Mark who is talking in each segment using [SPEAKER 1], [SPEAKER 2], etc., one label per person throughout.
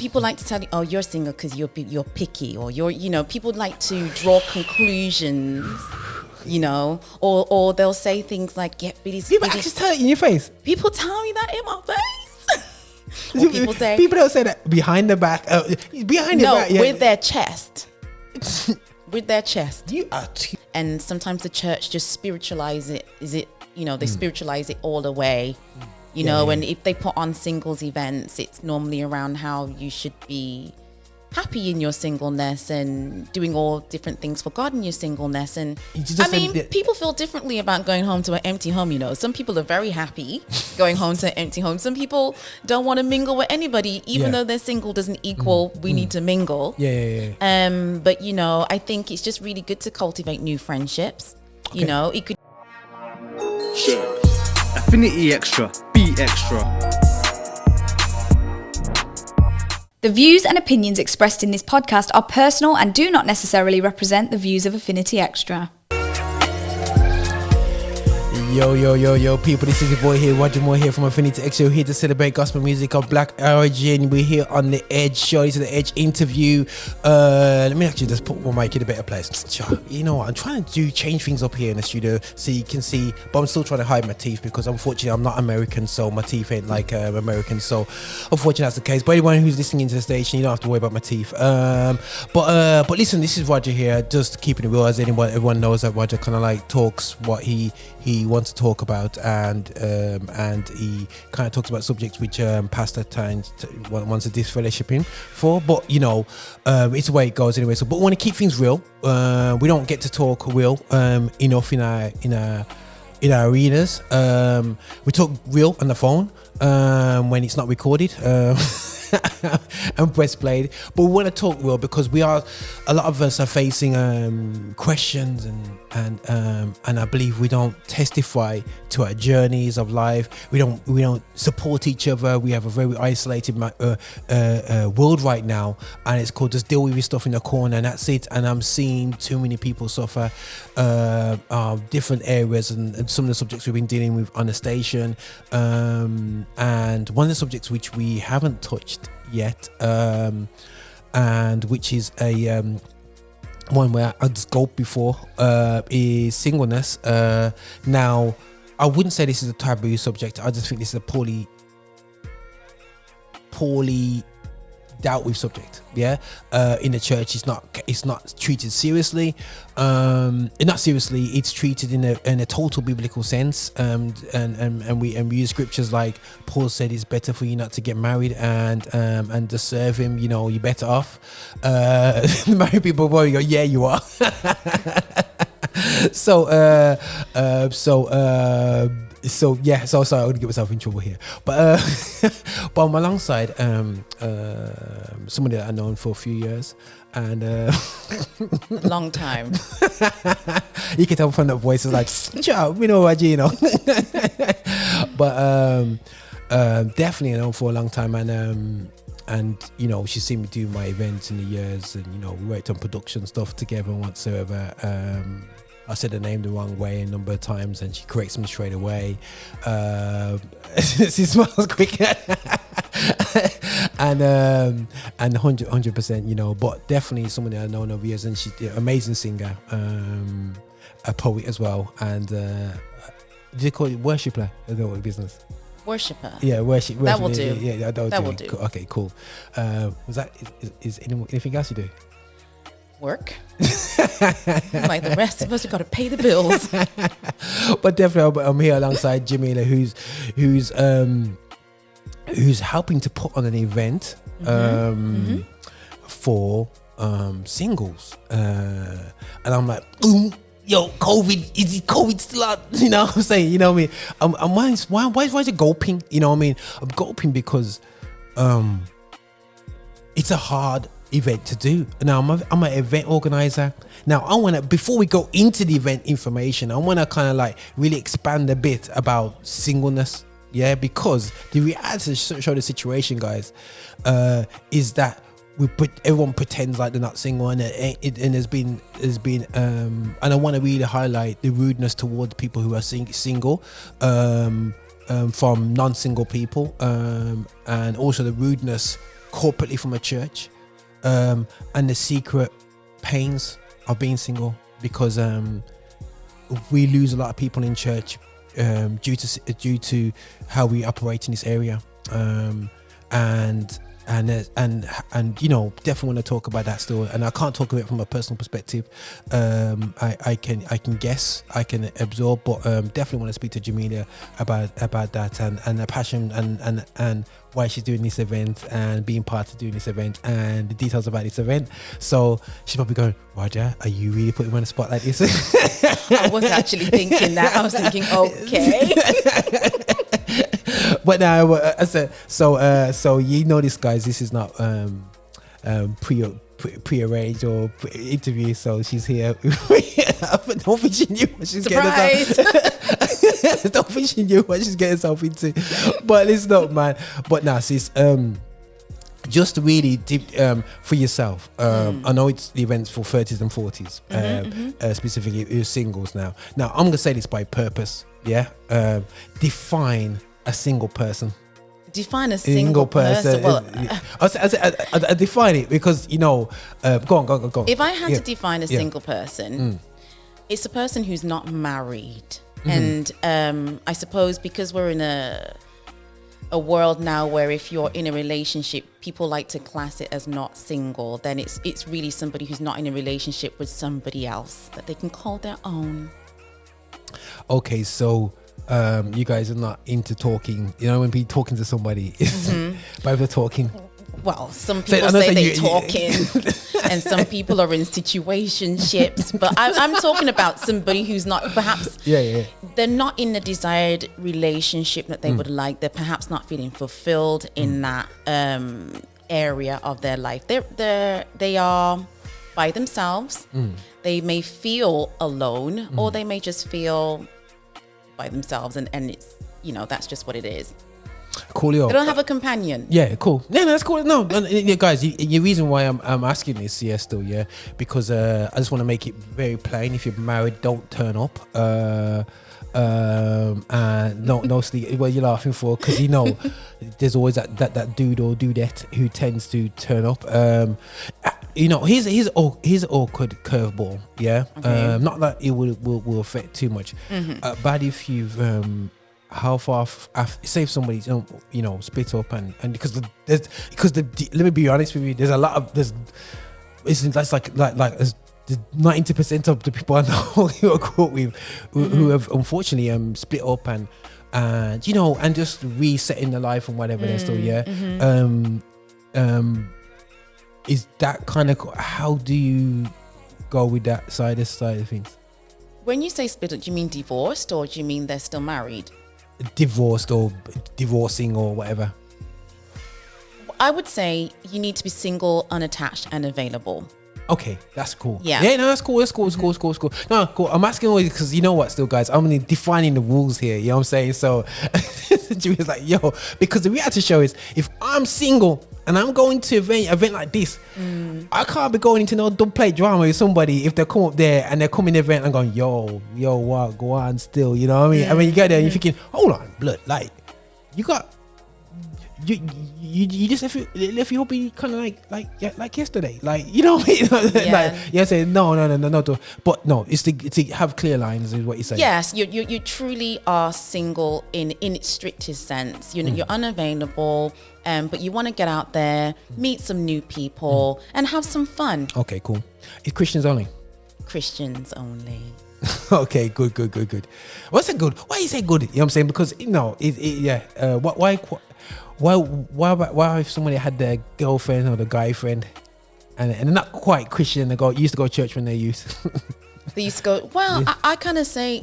[SPEAKER 1] people like to tell you, oh, you're single because you're picky, or people like to draw conclusions, or they'll say things like, get Billy's.
[SPEAKER 2] People actually tell it in your face.
[SPEAKER 1] People tell me that in my face. Or people say,
[SPEAKER 2] people don't say that behind the back. Behind the back,
[SPEAKER 1] with their chest. With their chest.
[SPEAKER 2] You are
[SPEAKER 1] and sometimes the church just spiritualize it. They spiritualize it all the way. And if they put on singles events, it's normally around how you should be happy in your singleness and doing all different things for God in your singleness. And people feel differently about going home to an empty home. Some people are very happy going home to an empty home. Some people don't want to mingle with anybody, even though they're single doesn't equal we need to mingle. But I think it's just really good to cultivate new friendships.
[SPEAKER 2] Okay.
[SPEAKER 1] It could.
[SPEAKER 3] Sure. Affinity Extra. Be extra.
[SPEAKER 4] The views and opinions expressed in this podcast are personal and do not necessarily represent the views of Affinity Extra.
[SPEAKER 2] Yo, people, this is your boy here, Roger Moore here from Affinity Extra, here to celebrate gospel music of black origin. We're here on The Edge show. This is The Edge interview. Let me actually just put my mic in a better place. You know what, I'm trying to change things up here in the studio so you can see, but I'm still trying to hide my teeth because unfortunately I'm not American, so my teeth ain't like American, so unfortunately that's the case. But anyone who's listening into the station, you don't have to worry about my teeth. But listen, this is Roger here, just keeping it real, as everyone knows that Roger kind of like talks what he wants to talk about, and he kind of talks about subjects which pastor wants to disfellowship in for, but it's the way it goes anyway. But we want to keep things real. We don't get to talk real enough in our arenas. We talk real on the phone when it's not recorded and press played, but we want to talk real because a lot of us are facing questions and I believe we don't testify to our journeys of life. We don't support each other. We have a very isolated world right now, and it's called just deal with your stuff in the corner, and that's it. And I'm seeing too many people suffer different areas, and some of the subjects we've been dealing with on the station, and one of the subjects which we haven't touched yet, and which is a one where I just go before, is singleness. Now, I wouldn't say this is a taboo subject. I just think this is a poorly dealt with subject. In the church, it's not treated seriously. Not seriously, it's treated in a total biblical sense. And we use scriptures like Paul said, it's better for you not to get married and to serve him. You're better off. Married people probably go, yeah, you are. So sorry, I would get myself in trouble here. But on my alongside, somebody that I've known for a few years, and
[SPEAKER 1] long time.
[SPEAKER 2] You can tell from the voice, it's like, ciao, we know what you know. But definitely known for a long time, and she's seen me do my events in the years, and we worked on production stuff together and whatsoever. I said the name the wrong way a number of times, and she corrects me straight away. She smiles quick, and 100%, but definitely somebody I've known over years, and she's an amazing singer, a poet as well, and do they call it worshiper? I don't know what business.
[SPEAKER 1] Worshipper.
[SPEAKER 2] Yeah, worship.
[SPEAKER 1] That will do.
[SPEAKER 2] Yeah,
[SPEAKER 1] that will do.
[SPEAKER 2] Cool. Okay, cool. Is anything else you do?
[SPEAKER 1] Work. Like the rest of us, we got to pay the bills.
[SPEAKER 2] But definitely, I'm here alongside Jamila, who's helping to put on an event for singles, and I'm like, yo, COVID, is it COVID still out? You know what I'm saying? You know what I mean? Why is it gulping? You know what I mean? I'm gulping because it's a hard event to do. Now I'm an event organizer. Now I want to, before we go into the event information, I want to kind of like really expand a bit about singleness. Yeah, because the reality show the situation, guys, is that everyone pretends like they're not single, and there's been and I want to really highlight the rudeness towards people who are single, from non-single people, and also the rudeness corporately from a church, and the secret pains of being single, because we lose a lot of people in church due to how we operate in this area, and you know, definitely want to talk about that still, and I can't talk about it from a personal perspective. I can guess, I can absorb, but definitely want to speak to Jamila about that, and the passion and why she's doing this event and being part of doing this event and the details about this event. So she's probably going, Roger, are you really putting me on the spot like this?
[SPEAKER 1] I was actually thinking that. I was thinking, okay.
[SPEAKER 2] But now, so you know this, guys. This is not pre-arranged or interview. So she's here. Don't think she knew what she's getting herself. Don't think she knew what she's getting herself into. But it's not, man. But now, sis, just really deep for yourself. I know it's the events for 30s and 40s, specifically it was singles. Now I'm gonna say this by purpose. Yeah, define a single person.
[SPEAKER 1] Define a single person. Well,
[SPEAKER 2] I define it because, you know, go on.
[SPEAKER 1] If I had to define a single person, it's a person who's not married. And I suppose because we're in a world now where if you're in a relationship, people like to class it as not single, then it's really somebody who's not in a relationship with somebody else that they can call their own. Okay, so you guys are not into talking, you know, when people talking to somebody, but if they're talking, well, some people say they're talking and some people are in situationships, but I'm talking about somebody who's not, perhaps they're not in the desired relationship that they would like. They're perhaps not feeling fulfilled in that area of their life. They are by themselves. They may feel alone, or they may just feel by themselves, and it's, you know, that's just what it is.
[SPEAKER 2] Cool, yo.
[SPEAKER 1] They don't have a companion.
[SPEAKER 2] Yeah, cool. No, that's cool. No, guys, the reason why I'm asking this, because I just want to make it very plain. If you're married, don't turn up. And no sleep. What you're laughing for? Because you know, there's always that dude or dudette who tends to turn up. You know, here's awkward curveball. Yeah, okay. Not that it will affect too much. But if you've how far say if somebody's you know, split up and because let me be honest with you, there's a lot of that's like 90% of the people I know who are caught with who have unfortunately split up and you know, and just resetting their life and whatever they're still is that kind of, how do you go with that side of things?
[SPEAKER 1] When you say split up, do you mean divorced or do you mean they're still married?
[SPEAKER 2] Divorced or divorcing or whatever.
[SPEAKER 1] I would say you need to be single, unattached and available.
[SPEAKER 2] Okay, that's cool.
[SPEAKER 1] Yeah,
[SPEAKER 2] no, that's cool. It's cool. No, cool. I'm asking always because you know what, still, guys, I'm defining the rules here. You know what I'm saying? So, Julia's like, yo, because the reality show is, if I'm single and I'm going to an event like this, I can't be going into no double play drama with somebody if they come up there and they come in the event and going, yo, what, go on still. You know what I mean? And when you get there and you're thinking, hold on, blood, like, you got. You just left your hobby kind of like yesterday, like, you know what I mean? Like, yeah, say no, but no, it's to have clear lines is what you say.
[SPEAKER 1] Yes, you truly are single in its strictest sense. You know, you're unavailable, but you want to get out there, meet some new people, and have some fun. Okay, cool.
[SPEAKER 2] It's Christians only.
[SPEAKER 1] Christians only.
[SPEAKER 2] Okay, good. What's it good? Why you say good? You know what I'm saying? Because you know, why if somebody had their girlfriend or the guy friend and they're not quite Christian, they used to go to church when they're youth.
[SPEAKER 1] They used to go, well, yeah. I kind of say,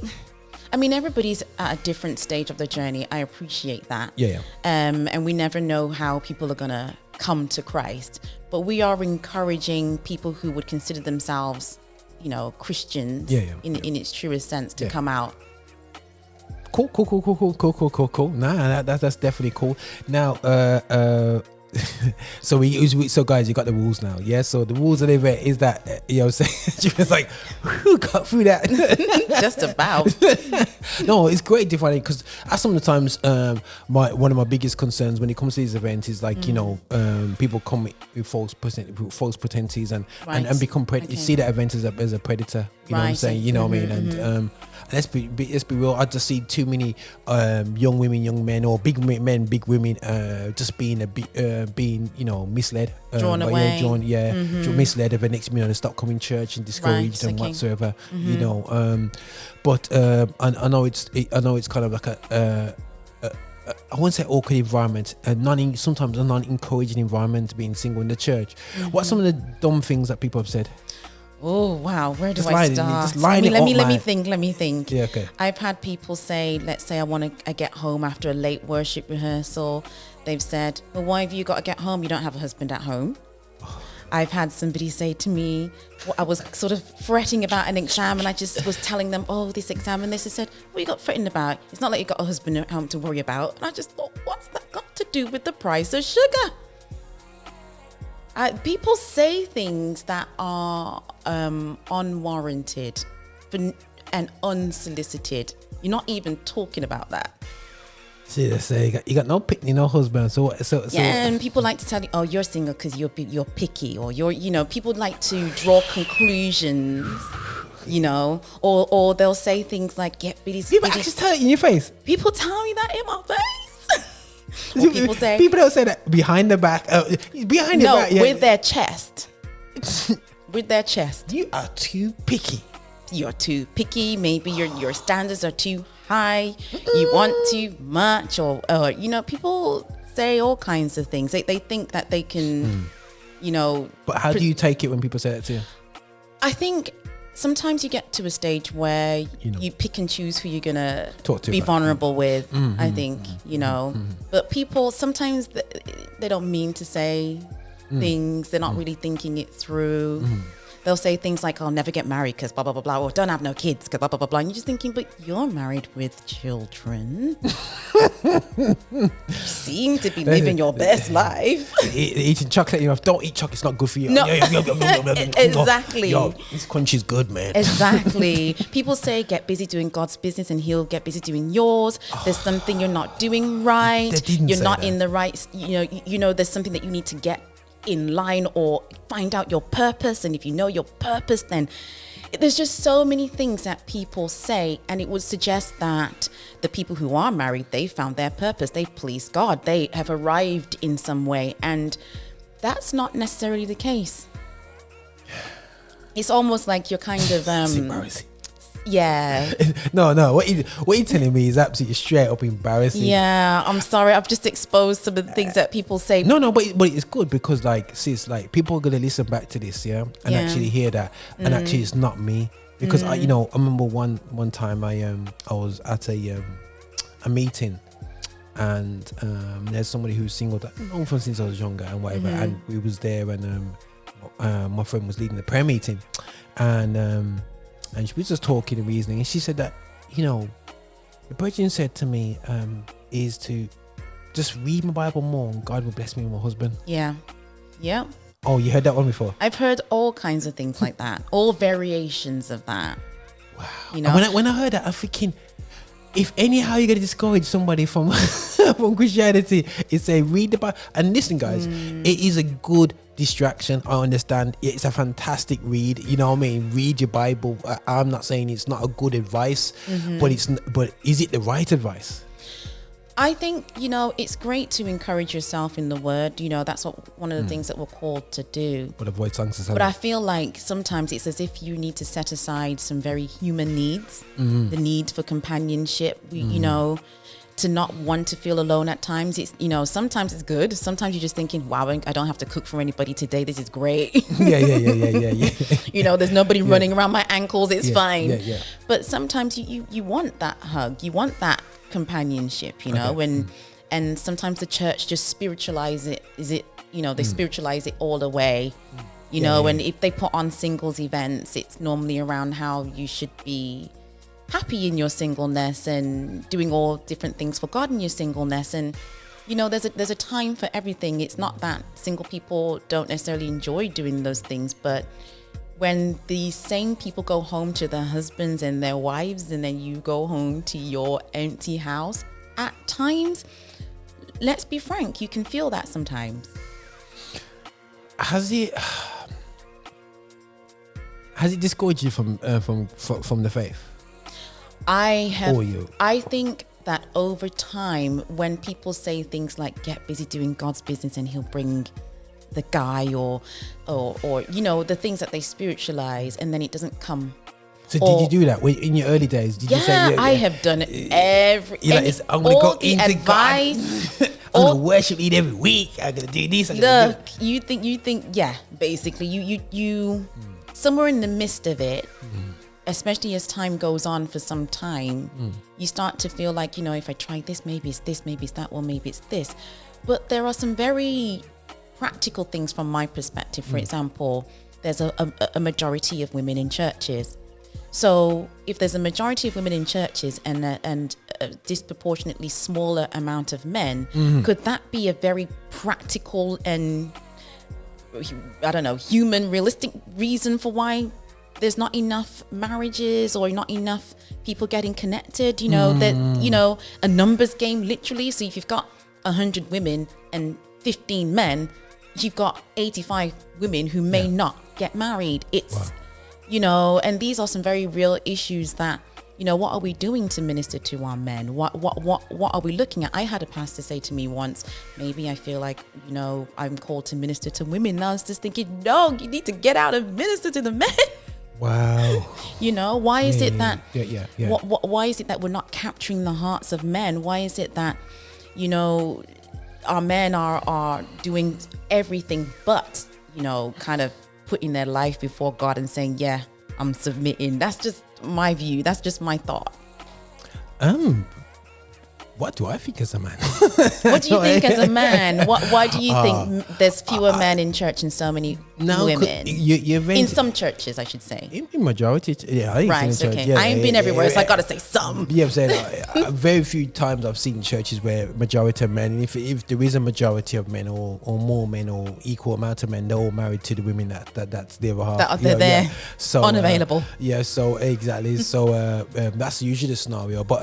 [SPEAKER 1] I mean, everybody's at a different stage of the journey. I appreciate that. Yeah. And we never know how people are going to come to Christ, but we are encouraging people who would consider themselves, you know, Christians in its truest sense to come out. Cool.
[SPEAKER 2] Nah, that's definitely cool. Now, So so guys, you got the rules now, yeah. So the rules of the event is that you know, she was like, who got through that?
[SPEAKER 1] Just about.
[SPEAKER 2] No, it's great different because sometimes one of my biggest concerns when it comes to these events is like you know people come with false pretenses and become you see that event as a predator. You know what I'm saying? You know what I mean? And let's be real. I just see too many young women, young men, or big men, big women just being being you know misled,
[SPEAKER 1] drawn away,
[SPEAKER 2] misled. If the next minute they stop coming to church and discouraged and whatsoever, you know. But I know it's kind of like a I won't say awkward environment, sometimes a non-encouraging environment being single in the church. What's some of the dumb things that people have said?
[SPEAKER 1] Oh wow, where do
[SPEAKER 2] just
[SPEAKER 1] I start? Let me think.
[SPEAKER 2] Yeah, okay.
[SPEAKER 1] I've had people say, let's say I get home after a late worship rehearsal. They've said, well, why have you got to get home? You don't have a husband at home. I've had somebody say to me, I was sort of fretting about an exam and I just was telling them, oh, this exam, and they said, what you got fretting about? It's not like you got a husband at home to worry about. And I just thought, what's that got to do with the price of sugar? People say things that are unwarranted and unsolicited. You're not even talking about that.
[SPEAKER 2] See, they say you got no no husband. So
[SPEAKER 1] and people like to tell you, oh, you're single because you're picky, or people like to draw conclusions, you know, or they'll say things like, get busy.
[SPEAKER 2] People just tell it in your face.
[SPEAKER 1] People tell me that in my face. Or
[SPEAKER 2] people don't say that behind the back. Behind the back, yeah.
[SPEAKER 1] With their chest. With their chest.
[SPEAKER 2] You are too picky.
[SPEAKER 1] You're too picky. Maybe your standards are too high. You want too much, or people say all kinds of things. They think that they can,
[SPEAKER 2] But how do you take it when people say that to you?
[SPEAKER 1] I think sometimes you get to a stage where you pick and choose who you're gonna be vulnerable with. I think but people sometimes they don't mean to say things. They're not really thinking it through. They'll say things like, I'll never get married because blah, blah, blah, blah, or don't have no kids because blah, blah, blah, blah. And you're just thinking, but you're married with children. You seem to be living your best life.
[SPEAKER 2] Eating chocolate, don't eat chocolate, it's not good for you.
[SPEAKER 1] No. Exactly.
[SPEAKER 2] Yo, this crunchy's good, man.
[SPEAKER 1] Exactly. People say, get busy doing God's business and he'll get busy doing yours. There's something you're not doing right. You're not in the right, there's something that you need to get in line or find out your purpose, and if you know your purpose, then there's just so many things that people say, and it would suggest that the people who are married, they found their purpose, they pleased God, they have arrived in some way, and that's not necessarily the case. It's almost like you're kind of yeah.
[SPEAKER 2] No. What you telling me is absolutely straight up embarrassing.
[SPEAKER 1] Yeah, I'm sorry. I've just exposed some of the things that people say.
[SPEAKER 2] No, but it's good because people are gonna listen back to this, and actually hear that, and actually it's not me because I remember one time I was at a meeting, and there's somebody who's single that I've known from since I was younger and whatever, and we was there, and my friend was leading the prayer meeting, and she was just talking and reasoning, and she said that, the person said to me, is to just read my Bible more and God will bless me with my husband. Yeah. Oh, you heard that one before?
[SPEAKER 1] I've heard all kinds of things like that, all variations of that.
[SPEAKER 2] Wow. When I heard that, I'm thinking, if anyhow you're going to discourage somebody from from Christianity, it's say read the Bible. And listen, guys, it is a good distraction. I understand it's a fantastic read. You know what I mean? Read your Bible. I'm not saying it's not a good advice, but is it the right advice?
[SPEAKER 1] I think, it's great to encourage yourself in the word. That's one of the things that we're called to do.
[SPEAKER 2] But avoid songs.
[SPEAKER 1] But I feel like sometimes it's as if you need to set aside some very human needs, the need for companionship, to not want to feel alone at times. It's, sometimes it's good. Sometimes you're just thinking, wow, I don't have to cook for anybody today. This is great.
[SPEAKER 2] Yeah.
[SPEAKER 1] There's nobody running around my ankles. It's fine.
[SPEAKER 2] Yeah.
[SPEAKER 1] But sometimes you want that hug. You want that companionship, and sometimes the church just spiritualize it. They spiritualize it all the way. And if they put on singles events, it's normally around how you should be happy in your singleness and doing all different things for God in your singleness. And there's a time for everything. It's not that single people don't necessarily enjoy doing those things, but when these same people go home to their husbands and their wives, and then you go home to your empty house, at times, let's be frank, you can feel that sometimes.
[SPEAKER 2] Has it discouraged you from the faith?
[SPEAKER 1] I think that over time, when people say things like "get busy doing God's business" and He'll bring the guy, or the things that they spiritualize, and then it doesn't come.
[SPEAKER 2] So did you do that in your early days? Did you say,
[SPEAKER 1] I have done it
[SPEAKER 2] I'm gonna go into advice. God. I'm gonna worship Him every week. I'm gonna do this.
[SPEAKER 1] You think, yeah. Basically, you somewhere in the midst of it, especially as time goes on for some time, you start to feel like, if I try this, maybe it's this, maybe it's that, or maybe it's this. But there are some very practical things from my perspective. For example, there's a majority of women in churches. So if there's a majority of women in churches and a disproportionately smaller amount of men, could that be a very practical and, I don't know, human, realistic reason for why there's not enough marriages or not enough people getting connected? That a numbers game, literally. So if you've got 100 women and 15 men, you've got 85 women who may not get married. It's and these are some very real issues that, what are we doing to minister to our men? What are we looking at? I had a pastor say to me once, maybe I feel like, I'm called to minister to women. And I was just thinking, no, you need to get out and minister to the men.
[SPEAKER 2] Wow.
[SPEAKER 1] Why is it that
[SPEAKER 2] why
[SPEAKER 1] is it that we're not capturing the hearts of men? Why is it that, our men are doing everything but, kind of putting their life before God and saying, yeah, I'm submitting? That's just my view. That's just my thought.
[SPEAKER 2] What do I think as a man?
[SPEAKER 1] What do you think as a man? Why do you think there's fewer men in church and so many women? In some churches, I should say.
[SPEAKER 2] In majority, I think
[SPEAKER 1] right,
[SPEAKER 2] it's in
[SPEAKER 1] okay.
[SPEAKER 2] church. Yeah,
[SPEAKER 1] I ain't been everywhere, so I got to say some.
[SPEAKER 2] Yeah, I'm saying very few times I've seen churches where majority of men, and if there is a majority of men or more men or equal amount of men, they're all married to the women that's their half.
[SPEAKER 1] That they're there, yeah.
[SPEAKER 2] So,
[SPEAKER 1] unavailable.
[SPEAKER 2] So exactly. So that's usually the scenario. But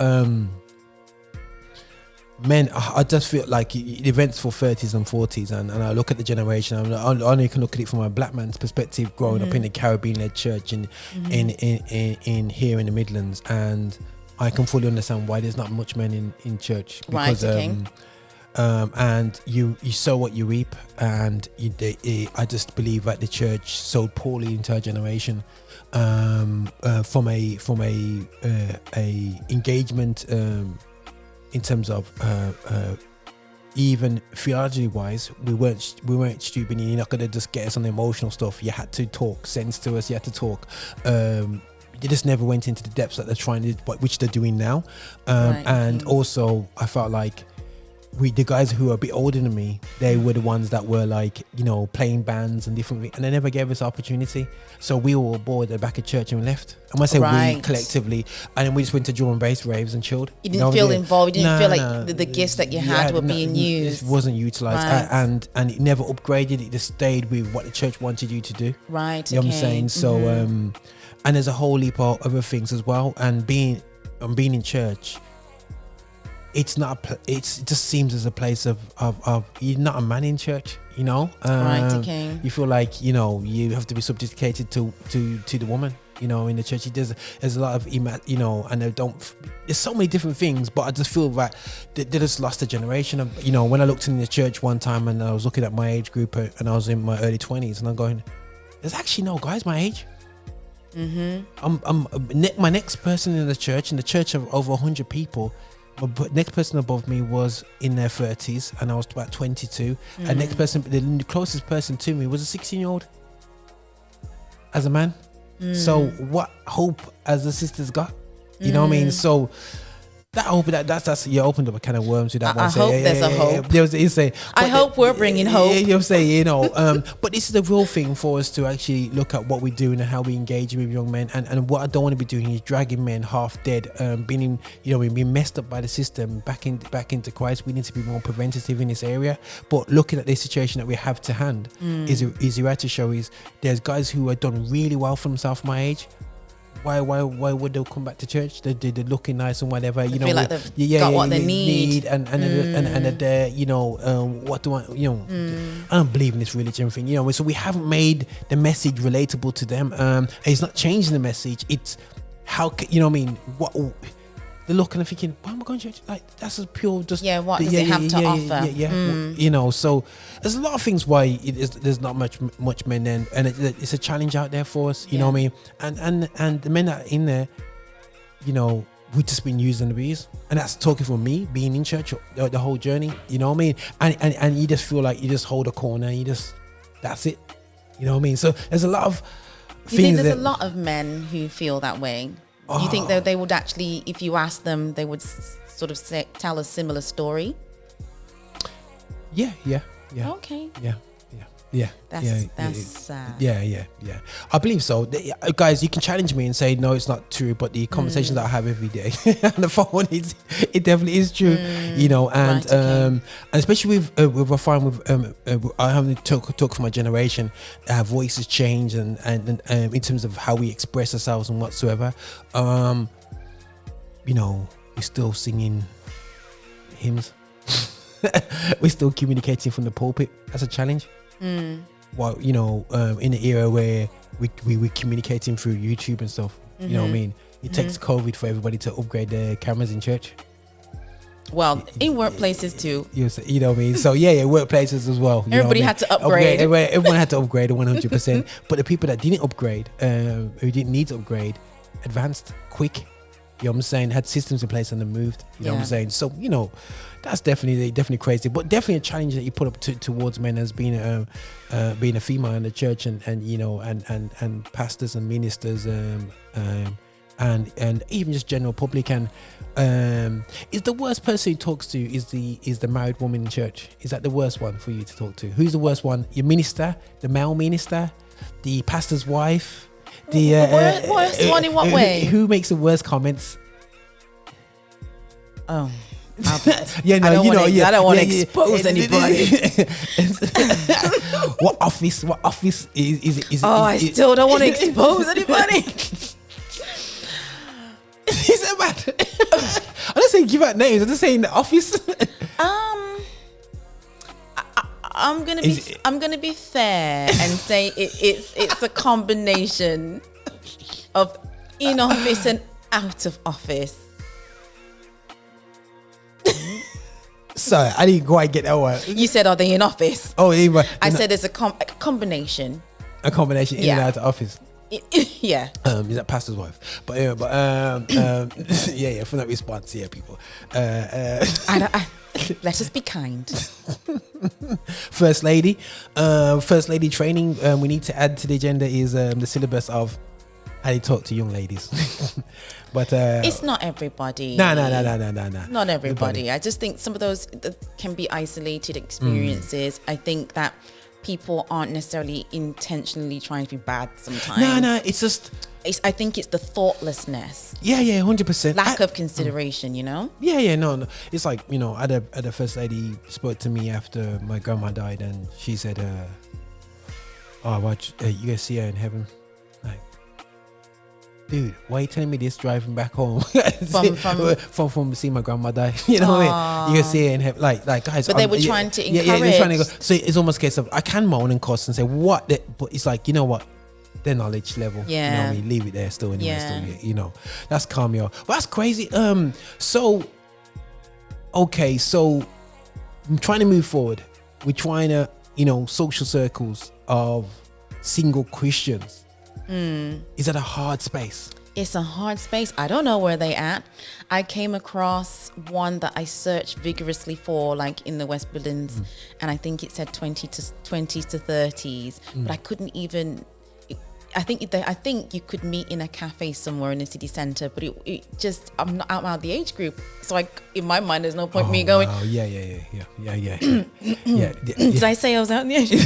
[SPEAKER 2] men, I just feel like events for 30s and 40s, and I look at the generation. I only can look at it from a black man's perspective, growing up in a Caribbean-led church in here in the Midlands, and I can fully understand why there's not much men in church, because and you sow what you reap, and I just believe that the church sowed poorly into our generation, from a engagement. In terms of even theology wise, we weren't stupid. You're not gonna just get us on the emotional stuff. You had to talk sense to us. You had to talk. They just never went into the depths that they're trying to, which they're doing now. Also, I felt like the guys who are a bit older than me, they were the ones that were like, playing bands and different things, and they never gave us opportunity. So we were all bored at the back of church and we left. And when I say we collectively, and then we just went to drum and bass raves and chilled.
[SPEAKER 1] You didn't feel involved. You didn't feel like the gifts that you had were being used.
[SPEAKER 2] It wasn't utilised, and it never upgraded. It just stayed with what the church wanted you to do.
[SPEAKER 1] Right.
[SPEAKER 2] You know what I'm saying? So, and there's a whole heap of other things as well. And being in church, it's not. It just seems as a place of you're not a man in church,
[SPEAKER 1] Right, okay.
[SPEAKER 2] You feel like you have to be subjugated to the woman, in the church. There's a lot of and they don't. There's so many different things, but I just feel that they just lost a generation of. When I looked in the church one time and I was looking at my age group and I was in my early 20s, and I'm going, there's actually no guys my age. I'm my next person in the church of over 100 people. My next person above me was in their 30s, and I was about 22. And next person, the closest person to me, was a 16-year-old. As a man, so what hope has the sisters got? You know what I mean? So That's you opened up a can of worms with that one.
[SPEAKER 1] I hope there's a hope.
[SPEAKER 2] I
[SPEAKER 1] hope we're bringing hope.
[SPEAKER 2] You know what I'm saying, you know. But this is the real thing for us to actually look at what we're doing and how we engage with young men. And what I don't want to be doing is dragging men half dead, being messed up by the system back into Christ. We need to be more preventative in this area. But looking at the situation that we have to hand, is you had to show is there's guys who have done really well for themselves my age. Why would they come back to church? They're looking nice and whatever. You know,
[SPEAKER 1] feel like they've got what they need.
[SPEAKER 2] And you know, what do I, you know, I don't believe in this religion thing, you know. So we haven't made the message relatable to them. It's not changing the message. It's how, you know what I mean? What they're looking and thinking, why am I going to church? Like, that's a pure just.
[SPEAKER 1] Yeah, what does it have to offer?
[SPEAKER 2] You know, so there's a lot of things why there's not much men then, and it's a challenge out there for us. You know what I mean? And the men that are in there, you know, we've just been used and abused, and that's talking for me being in church the whole journey. You know what I mean? And you just feel like you just hold a corner, and that's it. You know what I mean? So there's a lot of things.
[SPEAKER 1] You think there's a lot of men who feel that way? You think that they would actually, if you ask them, they would sort of tell a similar story?
[SPEAKER 2] Yeah.
[SPEAKER 1] Okay.
[SPEAKER 2] Yeah.
[SPEAKER 1] That's sad.
[SPEAKER 2] Yeah. I believe so. Guys, you can challenge me and say no, it's not true. But the conversations that I have every day on the phone, it definitely is true. You know, and
[SPEAKER 1] right, okay.
[SPEAKER 2] And especially with I find with I haven't talk for my generation. Our voices change, and in terms of how we express ourselves and whatsoever. You know, we're still singing hymns. We're still communicating from the pulpit. That's a challenge. Well, you know, in the era where we're communicating through YouTube and stuff, you know what I mean? It takes COVID for everybody to upgrade their cameras in church.
[SPEAKER 1] Well, in workplaces too.
[SPEAKER 2] You know what I mean? So yeah, workplaces as well.
[SPEAKER 1] Everybody had to upgrade.
[SPEAKER 2] Everyone had to upgrade 100%. But the people that didn't upgrade, who didn't need to upgrade, advanced quick. You know what I'm saying? Had systems in place and then moved. You know what I'm saying? So, you know, that's definitely crazy, but definitely a challenge that you put up towards men as being a female in the church, and you know, and pastors and ministers, and even just general public. And is the worst person who talks to is the married woman in church? Is that the worst one for you to talk to? Who's the worst one? Your minister, the male minister, the pastor's wife. The
[SPEAKER 1] worst one in what way?
[SPEAKER 2] Who makes the worst comments?
[SPEAKER 1] Oh.
[SPEAKER 2] Yeah, no,
[SPEAKER 1] I don't want to expose anybody.
[SPEAKER 2] What office is it?
[SPEAKER 1] I still don't want to expose anybody.
[SPEAKER 2] Is that bad? I'm not saying give out names. I'm just saying the office.
[SPEAKER 1] I'm gonna be fair and say it's a combination of in office and out of office.
[SPEAKER 2] Sorry, I didn't quite get that one.
[SPEAKER 1] You said, are they in office?
[SPEAKER 2] Oh, yeah,
[SPEAKER 1] I said it's a combination.
[SPEAKER 2] A combination in and out of office.
[SPEAKER 1] Yeah.
[SPEAKER 2] Is that pastor's wife? But yeah, for that response, yeah, people.
[SPEAKER 1] Let us be kind.
[SPEAKER 2] First lady training. We need to add to the agenda is the syllabus of how you talk to young ladies. But
[SPEAKER 1] it's not everybody.
[SPEAKER 2] No.
[SPEAKER 1] Not everybody. I just think some of those can be isolated experiences. I think that people aren't necessarily intentionally trying to be bad sometimes.
[SPEAKER 2] No, it's just...
[SPEAKER 1] I think it's the thoughtlessness.
[SPEAKER 2] Yeah, 100%.
[SPEAKER 1] Lack of consideration, you know?
[SPEAKER 2] Yeah, no. It's like, you know, I had a first lady spoke to me after my grandma died, and she said, you guys see her in heaven? Like, dude, why are you telling me this driving back home? from seeing my grandma die? You know what I mean? You can see her in heaven. Like guys.
[SPEAKER 1] But they were trying to encourage.
[SPEAKER 2] Yeah, they're trying to go. So it's almost a case of, I can moan and cuss and say, what? But it's like, you know what? Their knowledge level,
[SPEAKER 1] yeah.
[SPEAKER 2] You know what I mean? Leave it there still anyway, yeah. Still, you know, that's calm, yo. But that's crazy. So I'm trying to move forward. We're trying to, you know, social circles of single Christians. Is that a hard space?
[SPEAKER 1] It's a hard space. I don't know where they at. I came across one that I searched vigorously for, like in the West Midlands, and I think it said 20 to 30s, but I couldn't even. I think you could meet in a cafe somewhere in the city centre, but it just, I'm not out the age group, so in my mind there's no point me going.
[SPEAKER 2] Wow. Yeah.
[SPEAKER 1] Did I say I was out in the age group?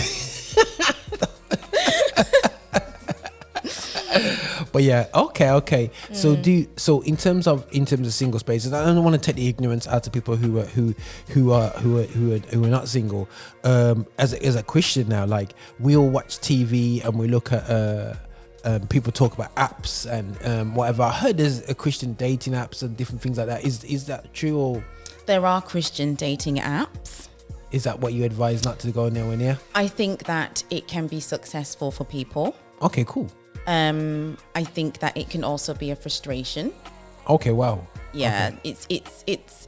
[SPEAKER 2] But yeah, okay. So in terms of single spaces, I don't want to take the ignorance out of people who are not single. As a Christian now, like we all watch TV and we look at people talk about apps and whatever. I heard there's a Christian dating apps and different things like that. Is that true, or
[SPEAKER 1] there are Christian dating apps?
[SPEAKER 2] Is that what you advise not to go nowhere near?
[SPEAKER 1] I think that it can be successful for people.
[SPEAKER 2] Okay, cool.
[SPEAKER 1] I think that it can also be a frustration.
[SPEAKER 2] Okay, wow.
[SPEAKER 1] Yeah,
[SPEAKER 2] okay.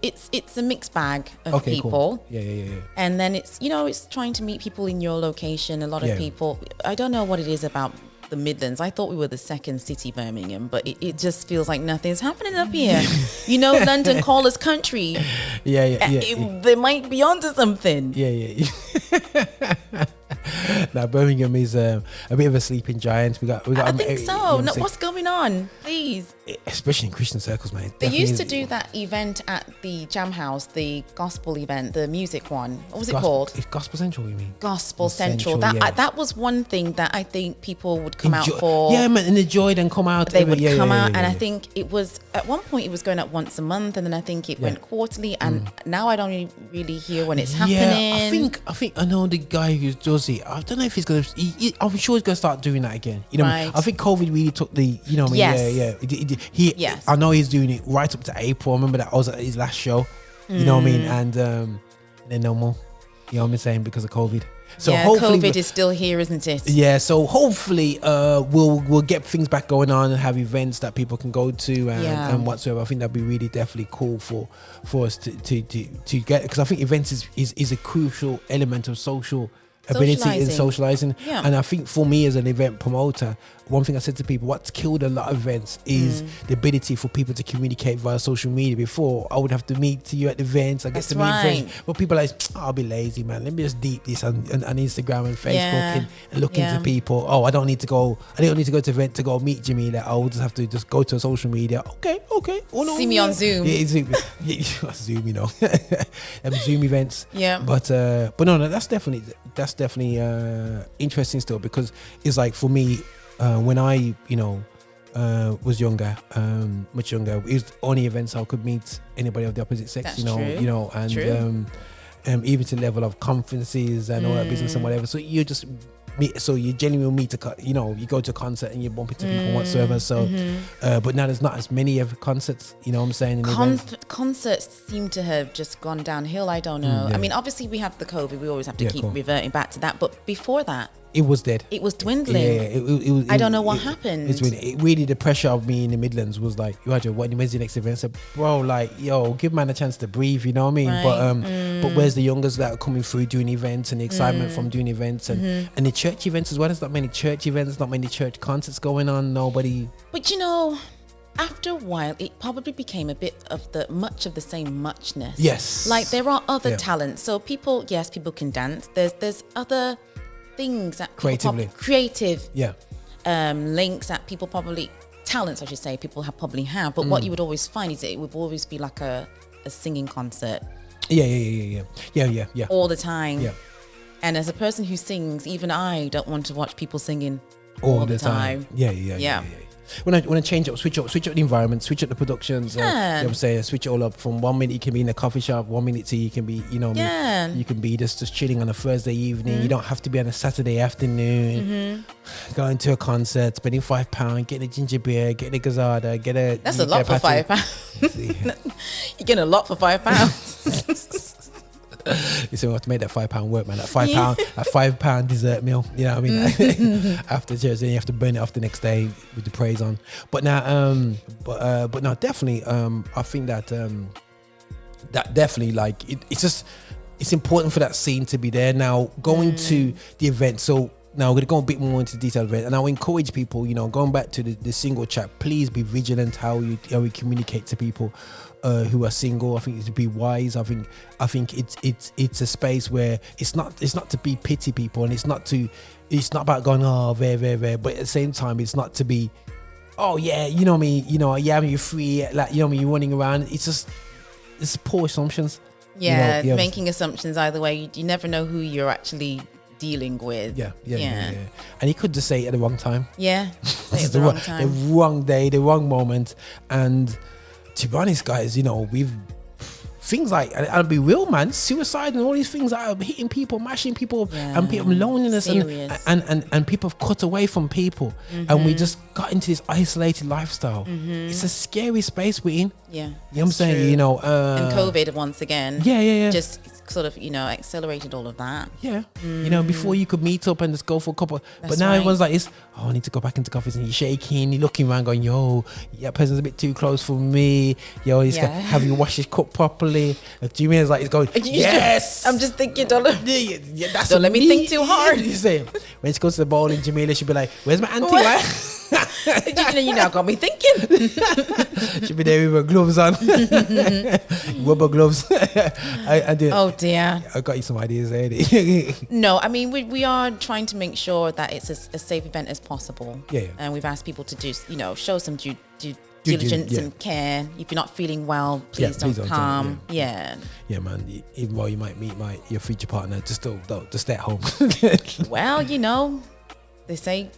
[SPEAKER 1] It's a mixed bag of people.
[SPEAKER 2] Cool. Yeah.
[SPEAKER 1] And then it's trying to meet people in your location. A lot of people, I don't know what it is about the Midlands. I thought we were the second city, Birmingham, but it just feels like nothing's happening up here. London call us country.
[SPEAKER 2] Yeah.
[SPEAKER 1] They might be onto something.
[SPEAKER 2] Yeah. Now Birmingham is a bit of a sleeping giant. We got.
[SPEAKER 1] I think so. No, what's going on? Please.
[SPEAKER 2] Especially in Christian circles, man.
[SPEAKER 1] They used to do that event at the Jam House, the gospel event, the music one. What was it called?
[SPEAKER 2] If Gospel Central, you mean?
[SPEAKER 1] Gospel Central. That was one thing that I think people would come out for.
[SPEAKER 2] Yeah, man, and enjoy and come out.
[SPEAKER 1] They would come out, and I think it was at one point it was going out once a month, and then I think it went quarterly, and now I don't really hear when it's happening.
[SPEAKER 2] Yeah, I think I know the guy who does it. I don't know if he's gonna. I'm sure he's gonna start doing that again.
[SPEAKER 1] Right.
[SPEAKER 2] I think COVID really took the.
[SPEAKER 1] Yes.
[SPEAKER 2] I know he's doing it right up to April. I remember that I was at his last show. You know what I mean? And then no more. You know what I'm saying, because of COVID. So hopefully,
[SPEAKER 1] COVID is still here, isn't it?
[SPEAKER 2] Yeah. So hopefully, we'll get things back going on and have events that people can go to and whatsoever. I think that'd be really definitely cool for us to get, because I think events is a crucial element of social ability in socializing.
[SPEAKER 1] Yeah.
[SPEAKER 2] And I think for me as an event promoter, one thing I said to people, what's killed a lot of events is the ability for people to communicate via social media. Before, I would have to meet you at the events, I get to meet friends, but people are like, I'll be lazy, man, let me just deep this on Instagram and Facebook and look into people. I don't need to go to event to go meet Jamila. I'll just have to go to a social media. Okay.
[SPEAKER 1] See me on Zoom.
[SPEAKER 2] Yeah, Zoom, Zoom, Zoom events.
[SPEAKER 1] Yeah.
[SPEAKER 2] But no, that's definitely interesting still, because it's like, for me, when I was younger, much younger, it was only events I could meet anybody of the opposite sex.
[SPEAKER 1] That's true.
[SPEAKER 2] And
[SPEAKER 1] true.
[SPEAKER 2] Even to the level of conferences and all that business and whatever. So you just meet, so you genuinely meet you go to a concert and you bump into people whatsoever. So but now there's not as many concerts, you know what I'm saying?
[SPEAKER 1] Concerts seem to have just gone downhill. I don't know. I mean, obviously we have the COVID, we always have to keep reverting back to that, but before that
[SPEAKER 2] it was dead.
[SPEAKER 1] It was dwindling. I don't know what happened.
[SPEAKER 2] It's really the pressure of me in the Midlands was like, when's the next event? I said, bro, like, give man a chance to breathe, you know what I mean? Right. But where's the youngers that are coming through doing events and the excitement from doing events and the church events as well? There's not many church events, not many church concerts going on, nobody.
[SPEAKER 1] But after a while, it probably became a bit of much of the same muchness.
[SPEAKER 2] Yes.
[SPEAKER 1] Like there are other talents. So people can dance. There's other things that creative links that people probably, talents I should say, people probably have, but what you would always find is it would always be like a singing concert all the time. And as a person who sings, even I don't want to watch people singing all the time. Yeah.
[SPEAKER 2] When I change up, switch up the environment, switch up the productions. I'm saying, switch it all up. From 1 minute you can be in a coffee shop, 1 minute to you can be, you can be just chilling on a Thursday evening. You don't have to be on a Saturday afternoon, going to a concert, spending £5, getting a ginger beer, getting a gazzada,
[SPEAKER 1] That's a lot for £5. You're getting a lot for £5.
[SPEAKER 2] You say we have to make that £5 work, man. That £5 dessert meal, you know what I mean? After church, then you have to burn it off the next day with the praise on. But now, but no, definitely, I think that that definitely, like, it's important for that scene to be there. Now, going to the event, so now we're going to go a bit more into detail of it, and I'll encourage people, going back to the single chat, please be vigilant how we communicate to people who are single. I think it's to be wise. I think it's a space where it's not to be pity people, and it's not about going, oh, very, but at the same time, it's not to be, oh yeah, you're free, like, you're running around. It's poor assumptions.
[SPEAKER 1] Yeah, making assumptions either way. You never know who you're actually dealing with. Yeah.
[SPEAKER 2] And he could just say it at the wrong time.
[SPEAKER 1] Yeah, say it at the wrong time.
[SPEAKER 2] The wrong day, the wrong moment. And to be honest, guys, we've things like, and I'll be real, man, suicide and all these things that are hitting people, mashing people, and people, loneliness, and people have cut away from people, and we just got into this isolated lifestyle. It's a scary space we're in.
[SPEAKER 1] Yeah,
[SPEAKER 2] you know what I'm saying?
[SPEAKER 1] and COVID once again.
[SPEAKER 2] Yeah.
[SPEAKER 1] Just sort of, accelerated all of that.
[SPEAKER 2] Yeah. Before you could meet up and just go for a couple, but now everyone's like, I need to go back into office, and you're shaking, you're looking around going, yo, that person's a bit too close for me. Yo, have you washed his cup properly? Jamila is like, he's going, yes.
[SPEAKER 1] I'm just thinking, don't let me think too hard.
[SPEAKER 2] You say, when she goes to the bowling, Jamila, she'll be like, where's my auntie?
[SPEAKER 1] You now got me thinking.
[SPEAKER 2] She'll be there with her gloves on. Rubber gloves.
[SPEAKER 1] Oh dear.
[SPEAKER 2] I got you some ideas there.
[SPEAKER 1] No, I mean, we are trying to make sure that it's as safe event as possible.
[SPEAKER 2] Yeah. And
[SPEAKER 1] we've asked people to do, show some due diligence and care. If you're not feeling well, please don't come. Yeah,
[SPEAKER 2] man. Even though you might meet your future partner, just stay at home.
[SPEAKER 1] Well, they say,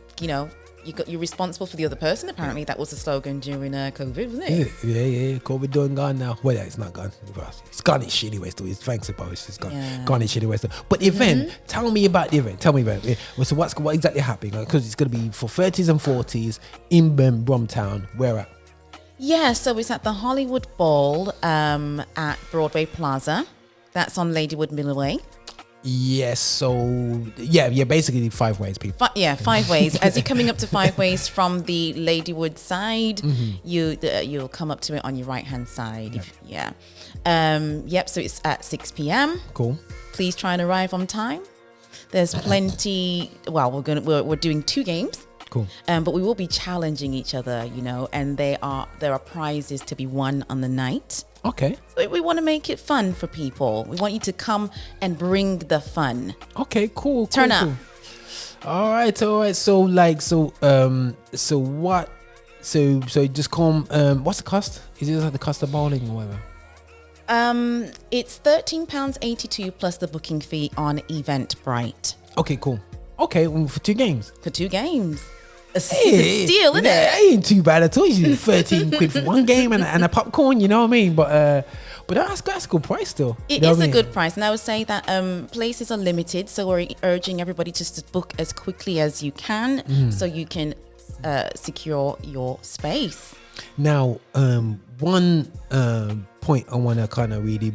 [SPEAKER 1] you're responsible for the other person. Apparently, that was the slogan during COVID, wasn't it?
[SPEAKER 2] Yeah. COVID done gone now. Well, it's not gone. It's gone in shitty ways too. It's thanks about it's gone in shitty ways too. But the event, tell me about the event. Tell me about it. So what exactly happening? Because it's going to be for 30s and 40s in Bromtown. Where at?
[SPEAKER 1] Yeah, so it's at the Hollywood Bowl at Broadway Plaza. That's on Ladywood Millway.
[SPEAKER 2] Yes, so basically 5 ways, people.
[SPEAKER 1] 5 ways. As you're coming up to 5 ways from the Ladywood side, you'll come up to it on your right hand side. So it's at 6 p.m.
[SPEAKER 2] Cool.
[SPEAKER 1] Please try and arrive on time. There's plenty. Well, we're doing 2 games.
[SPEAKER 2] Cool.
[SPEAKER 1] But we will be challenging each other, and there are prizes to be won on the night.
[SPEAKER 2] Okay.
[SPEAKER 1] So we want to make it fun for people. We want you to come and bring the fun.
[SPEAKER 2] Okay, cool.
[SPEAKER 1] Turn up.
[SPEAKER 2] All right. So what? So just come. What's the cost? Is it like the cost of bowling or whatever?
[SPEAKER 1] It's £13.82 plus the booking fee on Eventbrite.
[SPEAKER 2] Okay, cool. Okay, for 2 games.
[SPEAKER 1] For 2 games. It's a steal, isn't it?
[SPEAKER 2] That ain't too bad at all. You 13 quid for 1 game and a popcorn, you know what I mean? But that's a good price still.
[SPEAKER 1] It is a good price. And I would say that places are limited. So we're urging everybody just to book as quickly as you can so you can secure your space.
[SPEAKER 2] Now, one point I want to kind of really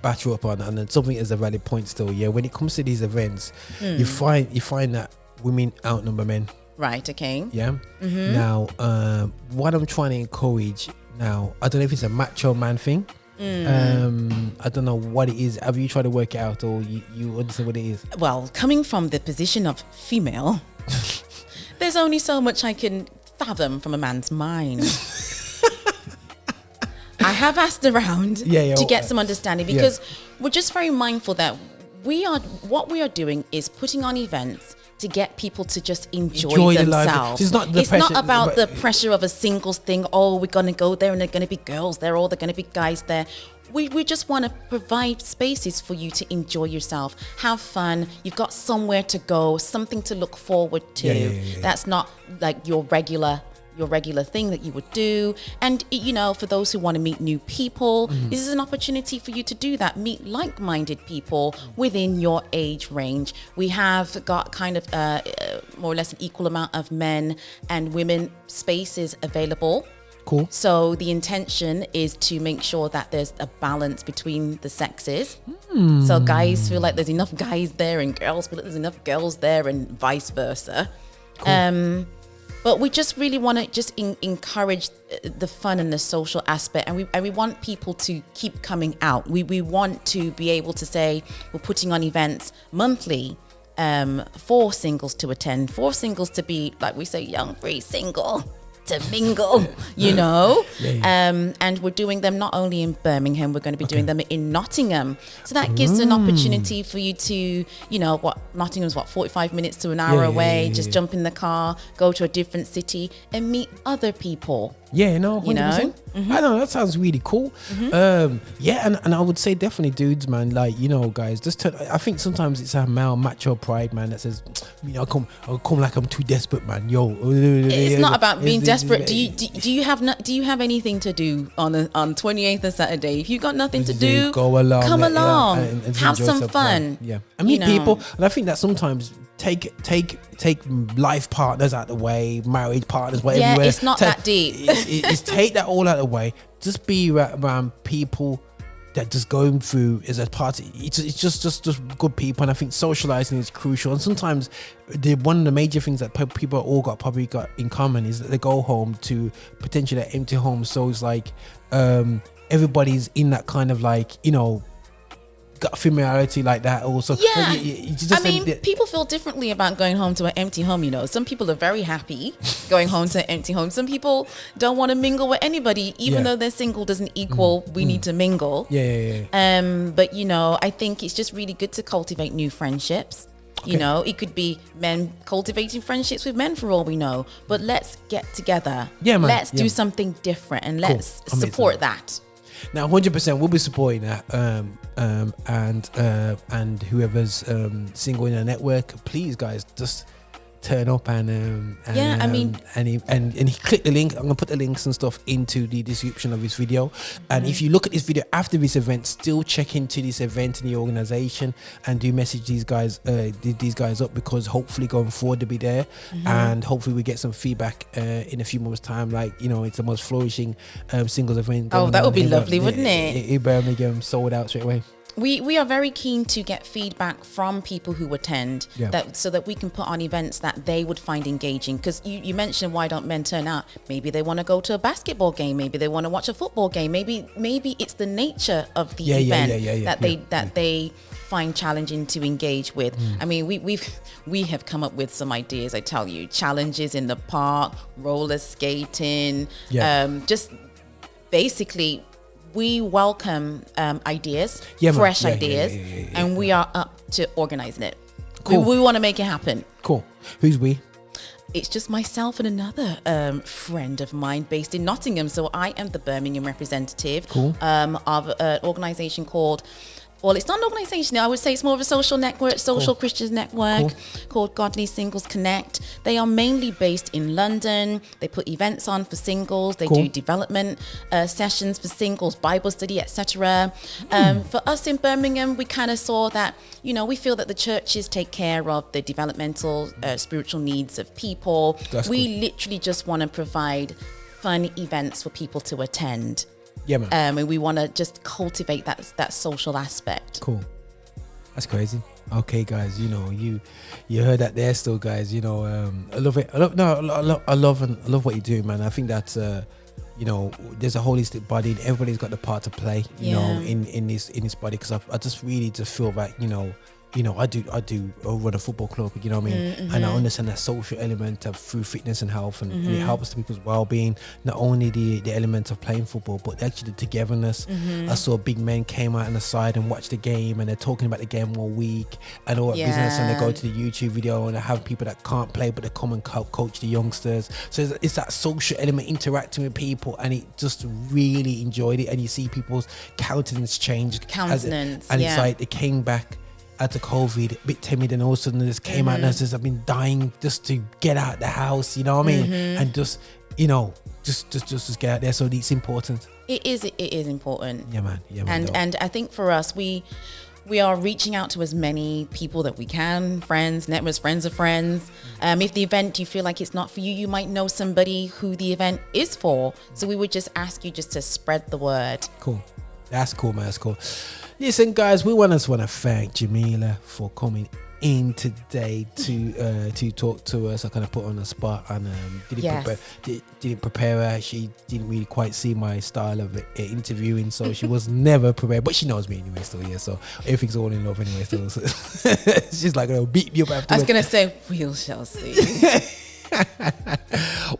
[SPEAKER 2] batter up on, and then something is a valid point still. Yeah, when it comes to these events, you find that women outnumber men.
[SPEAKER 1] Right. Okay.
[SPEAKER 2] Yeah. Now, what I'm trying to encourage now, I don't know if it's a macho man thing. I don't know what it is. Have you tried to work it out, or you understand what it is?
[SPEAKER 1] Well, coming from the position of female, there's only so much I can fathom from a man's mind. I have asked around to get some understanding, because we're just very mindful that what we are doing is putting on events to get people to just enjoy themselves.
[SPEAKER 2] It's not
[SPEAKER 1] about the pressure of a singles thing. Oh, we're going to go there and there are going to be girls there, or there are going to be guys there. We just want to provide spaces for you to enjoy yourself, have fun. You've got somewhere to go, something to look forward to. That's not like your regular thing that you would do. And for those who want to meet new people, this is an opportunity for you to do that, meet like-minded people within your age range. We have got kind of more or less an equal amount of men and women spaces available.
[SPEAKER 2] Cool.
[SPEAKER 1] So the intention is to make sure that there's a balance between the sexes. So guys feel like there's enough guys there, and girls feel like there's enough girls there, and vice versa. Cool. But we just really want to just encourage the fun and the social aspect, and we want people to keep coming out. We want to be able to say we're putting on events monthly, for singles to attend, for singles to be, like we say, young, free, single, to mingle, you know. And we're doing them not only in Birmingham, we're going to be doing them in Nottingham. So that gives an opportunity for you to, you know, Nottingham's 45 minutes to an hour away, just jump in the car, go to a different city and meet other people.
[SPEAKER 2] Yeah, no, 100%.
[SPEAKER 1] You know?
[SPEAKER 2] I know, that sounds really cool. And I would say definitely dudes, man, like, you know, guys, just I think sometimes it's a male macho pride, man, that says, you know, I'll come like I'm too desperate, man. Yo,
[SPEAKER 1] it's not about being desperate. Do you have anything to do on 28th of Saturday? If you've got nothing to do,
[SPEAKER 2] go along,
[SPEAKER 1] come along,
[SPEAKER 2] and
[SPEAKER 1] have some fun.
[SPEAKER 2] And meet people. And I think that sometimes take life partners out the way, marriage partners, whatever.
[SPEAKER 1] Yeah, it's not that deep.
[SPEAKER 2] It's take that all out of the way. Just be around people that just going through is a party. It's just good people, and I think socializing is crucial. And sometimes one of the major things that people probably got in common is that they go home to potentially an empty home. So it's like everybody's in that kind of like, you know, got familiarity like that also.
[SPEAKER 1] Yeah,
[SPEAKER 2] I
[SPEAKER 1] mean, people feel differently about going home to an empty home, you know. Some people are very happy going home to an empty home. Some people don't want to mingle with anybody, even though they're single doesn't equal we need to mingle. But, you know, I think it's just really good to cultivate new friendships. You know, it could be men cultivating friendships with men for all we know. But let's get together. Yeah, man. Let's do something different and let's support that.
[SPEAKER 2] Now, 100%, we'll be supporting that. And whoever's single in our network, please, guys, just turn up and he click the link. I'm gonna put the links and stuff into the description of this video. And if you look at this video after this event, still check into this event in the organization and do message these guys up, because hopefully going forward they'll be there, and hopefully we get some feedback in a few months' time. Like, you know, it's the most flourishing singles event.
[SPEAKER 1] Oh, that would be lovely, wouldn't it?
[SPEAKER 2] In Birmingham, sold out straight away.
[SPEAKER 1] We are very keen to get feedback from people who attend, so that we can put on events that they would find engaging. Because you mentioned, why don't men turn out? Maybe they want to go to a basketball game. Maybe they want to watch a football game. Maybe it's the nature of the event that they find challenging to engage with. I mean, we have come up with some ideas. I tell you, challenges in the park, roller skating, just basically. We welcome ideas, fresh ideas, and we are up to organising it. Cool. We want to make it happen.
[SPEAKER 2] Cool. Who's we?
[SPEAKER 1] It's just myself and another friend of mine based in Nottingham. So I am the Birmingham representative of an organisation called... Well, it's not an organisation. I would say it's more of a social network, social Christians network called Godly Singles Connect. They are mainly based in London. They put events on for singles. They do development sessions for singles, Bible study, etc. For us in Birmingham, we kind of saw that, you know, we feel that the churches take care of the developmental, spiritual needs of people. We literally just want to provide fun events for people to attend.
[SPEAKER 2] Yeah, man.
[SPEAKER 1] And we want to just cultivate that social aspect.
[SPEAKER 2] Cool. That's crazy. Okay, guys, you know, you heard that there still, guys. You know, I love it. I love what you do, man. I think that you know, there's a holistic body, and everybody's got the part to play, you know, in this body. Because I just really just feel that, you know, I run a football club, you know what I mean? And I understand that social element of through fitness and health, and it helps people's well-being. Not only the element of playing football, but actually the togetherness. I saw big men came out on the side and watched the game, and they're talking about the game all week and all that business, and they go to the YouTube video, and they have people that can't play, but they come and help coach the youngsters. So it's that social element, interacting with people, and it just really enjoyed it. And you see people's countenance change. And it's like they came back after COVID, a bit timid, and all of a sudden they just came out and says, I've been dying just to get out the house, you know what I mean? And just, you know, just get out there. So it's important. It is
[SPEAKER 1] important.
[SPEAKER 2] Yeah, man.
[SPEAKER 1] And I think for us, we are reaching out to as many people that we can, friends, networks, friends of friends. If the event, you feel like it's not for you, you might know somebody who the event is for. So we would just ask you just to spread the word.
[SPEAKER 2] Cool. That's cool, man. That's cool. Listen, guys, we just want to thank Jamila for coming in today to talk to us. I kind of put her on the spot and didn't prepare her. She didn't really quite see my style of interviewing, so she was never prepared. But she knows me anyway, still, yeah. So everything's all in love anyway. Still, so she's like, "Oh, beat me up after."
[SPEAKER 1] I was gonna say, "We shall see."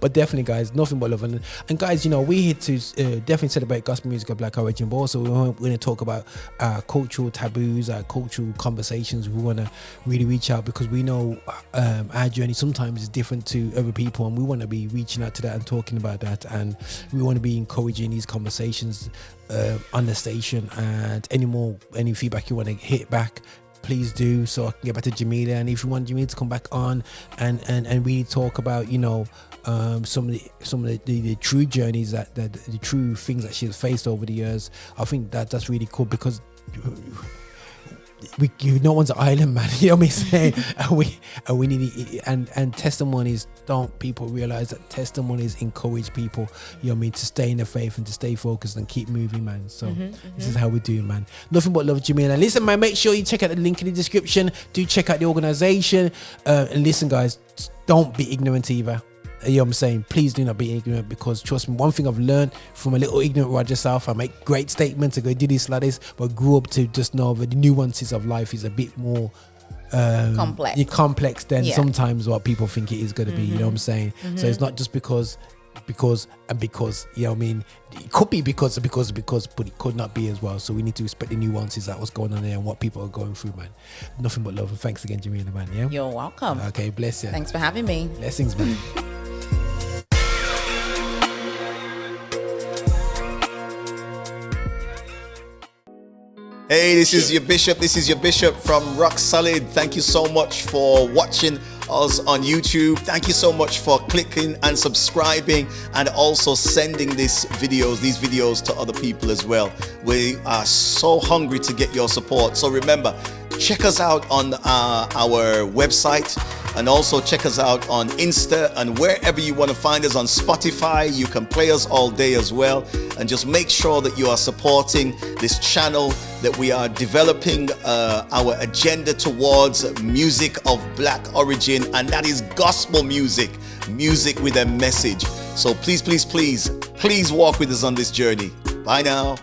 [SPEAKER 2] But definitely, guys, nothing but love. And guys, you know, we're here to definitely celebrate gospel music of Black origin, but also we're going to talk about our cultural taboos, our cultural conversations. We want to really reach out because we know our journey sometimes is different to other people, and we want to be reaching out to that and talking about that, and we want to be encouraging these conversations on the station. And any feedback you want to hit back, please do, so I can get back to Jamila. And if you want Jamila to come back on and really talk about, you know, some of the true journeys that the true things that she's faced over the years, I think that's really cool, because no one's an island, man. You know what I'm saying? and we need and testimonies. Don't people realize that testimonies encourage people, you know what I mean, to stay in the faith and to stay focused and keep moving, man. So this is how we do, man. Nothing but love, Jamila. Listen, man, make sure you check out the link in the description. Do check out the organization, and listen, guys, don't be ignorant either. You know what I'm saying? Please do not be ignorant, because trust me, one thing I've learned from a little ignorant Roger South, I make great statements, I go do this like this, but grew up to just know that the nuances of life is a bit more complex than sometimes what people think it is going to be. You know what I'm saying? So it's not just because, you know what I mean? It could be because, but it could not be as well. So we need to respect the nuances that what's going on there and what people are going through, man. Nothing but love, and thanks again, Jamila, man. Yeah,
[SPEAKER 1] you're welcome.
[SPEAKER 2] Okay, bless you.
[SPEAKER 1] Thanks for having me.
[SPEAKER 2] Blessings, man.
[SPEAKER 5] Hey, this is your bishop from Rock Solid. Thank you so much for watching us on YouTube. Thank you so much for clicking and subscribing, and also sending these videos to other people as well. We are so hungry to get your support. So remember, check us out on our website, and also check us out on Insta, and wherever you want to find us on Spotify. You can play us all day as well. And just make sure that you are supporting this channel, that we are developing our agenda towards music of Black origin, and that is gospel music with a message. So please walk with us on this journey. Bye now.